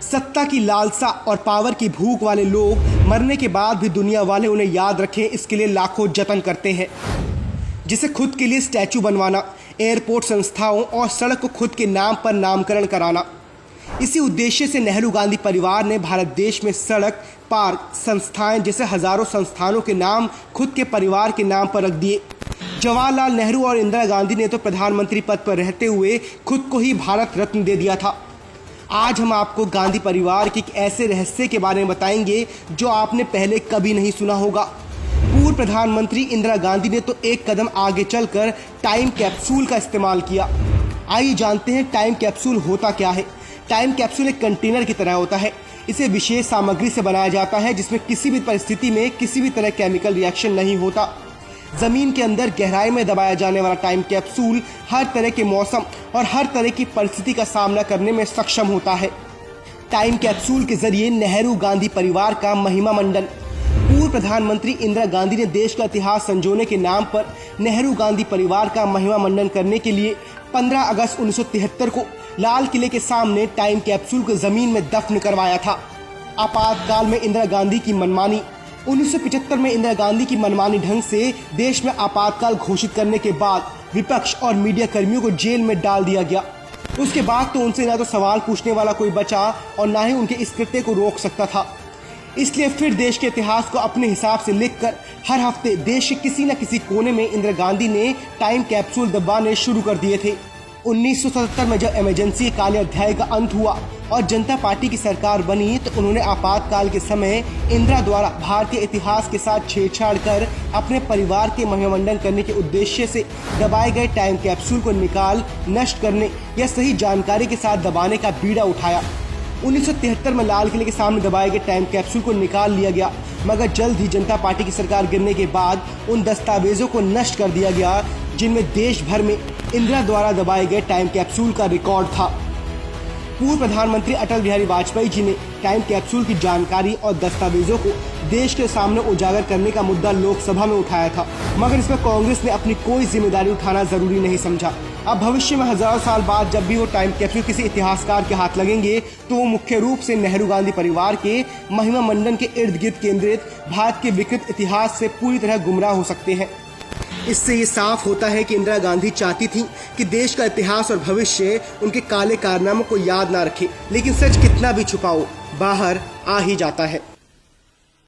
सत्ता की लालसा और पावर की भूख वाले लोग मरने के बाद भी दुनिया वाले उन्हें याद रखें, इसके लिए लाखों जतन करते हैं। जिसे खुद के लिए स्टैचू बनवाना, एयरपोर्ट संस्थाओं और सड़क को खुद के नाम पर नामकरण कराना। इसी उद्देश्य से नेहरू गांधी परिवार ने भारत देश में सड़क, पार्क, संस्थाएं जैसे हजारों संस्थानों के नाम खुद के परिवार के नाम पर रख दिए। जवाहरलाल नेहरू और इंदिरा गांधी ने तो प्रधानमंत्री पद पर रहते हुए खुद को ही भारत रत्न दे दिया था। आज हम आपको गांधी परिवार के एक ऐसे रहस्य के बारे में बताएंगे जो आपने पहले कभी नहीं सुना होगा। पूर्व प्रधानमंत्री इंदिरा गांधी ने तो एक कदम आगे चलकर टाइम कैप्सूल का इस्तेमाल किया। आइए जानते हैं टाइम कैप्सूल होता क्या है। टाइम कैप्सूल एक कंटेनर की तरह होता है। इसे विशेष सामग्री से बनाया जाता है जिसमें किसी भी परिस्थिति में किसी भी तरह केमिकल रिएक्शन नहीं होता। जमीन के अंदर गहराई में दबाया जाने वाला टाइम कैप्सूल हर तरह के मौसम और हर तरह की परिस्थिति का सामना करने में सक्षम होता है। टाइम कैप्सूल के जरिए नेहरू गांधी परिवार का महिमा मंडन। पूर्व प्रधानमंत्री इंदिरा गांधी ने देश का इतिहास संजोने के नाम पर नेहरू गांधी परिवार का महिमा मंडन करने के लिए 15 अगस्त 1973 को लाल किले के सामने टाइम कैप्सूल को जमीन में दफन करवाया था। आपातकाल में इंदिरा गांधी की मनमानी। 1975 में इंदिरा गांधी की मनमानी ढंग से देश में आपातकाल घोषित करने के बाद विपक्ष और मीडिया कर्मियों को जेल में डाल दिया गया। उसके बाद तो उनसे ना तो सवाल पूछने वाला कोई बचा और ना ही उनके इस कृत्य को रोक सकता था। इसलिए फिर देश के इतिहास को अपने हिसाब से लिखकर हर हफ्ते देश के किसी न किसी कोने में इंदिरा गांधी ने टाइम कैप्सूल दबाने शुरू कर दिए थे। 1977 में जब इमरजेंसी काले अध्याय का अंत हुआ और जनता पार्टी की सरकार बनी तो उन्होंने आपातकाल के समय इंदिरा द्वारा भारतीय इतिहास के साथ छेड़छाड़ कर अपने परिवार के महिमामंडन करने के उद्देश्य से दबाए गए टाइम कैप्सूल को निकाल नष्ट करने या सही जानकारी के साथ दबाने का बीड़ा उठाया। 1973 में लाल किले के सामने दबाए गए टाइम कैप्सूल को निकाल लिया गया, मगर जल्द ही जनता पार्टी की सरकार गिरने के बाद उन दस्तावेजों को नष्ट कर दिया गया जिनमें देश भर में इंदिरा द्वारा दबाए गए टाइम कैप्सूल का रिकॉर्ड था। पूर्व प्रधानमंत्री अटल बिहारी वाजपेयी जी ने टाइम कैप्सूल की जानकारी और दस्तावेजों को देश के सामने उजागर करने का मुद्दा लोकसभा में उठाया था, मगर इसमें कांग्रेस ने अपनी कोई जिम्मेदारी उठाना जरूरी नहीं समझा। अब भविष्य में हजारों साल बाद जब भी वो टाइम कैप्सूल किसी इतिहासकार के हाथ लगेंगे तो वो मुख्य रूप से नेहरू गांधी परिवार के महिमा मंडन के इर्द गिर्द केंद्रित भारत के विकृत इतिहास से पूरी तरह गुमराह हो सकते हैं। इससे ये साफ होता है कि इंदिरा गांधी चाहती थी कि देश का इतिहास और भविष्य उनके काले कारनामों को याद ना रखे, लेकिन सच कितना भी छुपाओ बाहर आ ही जाता है।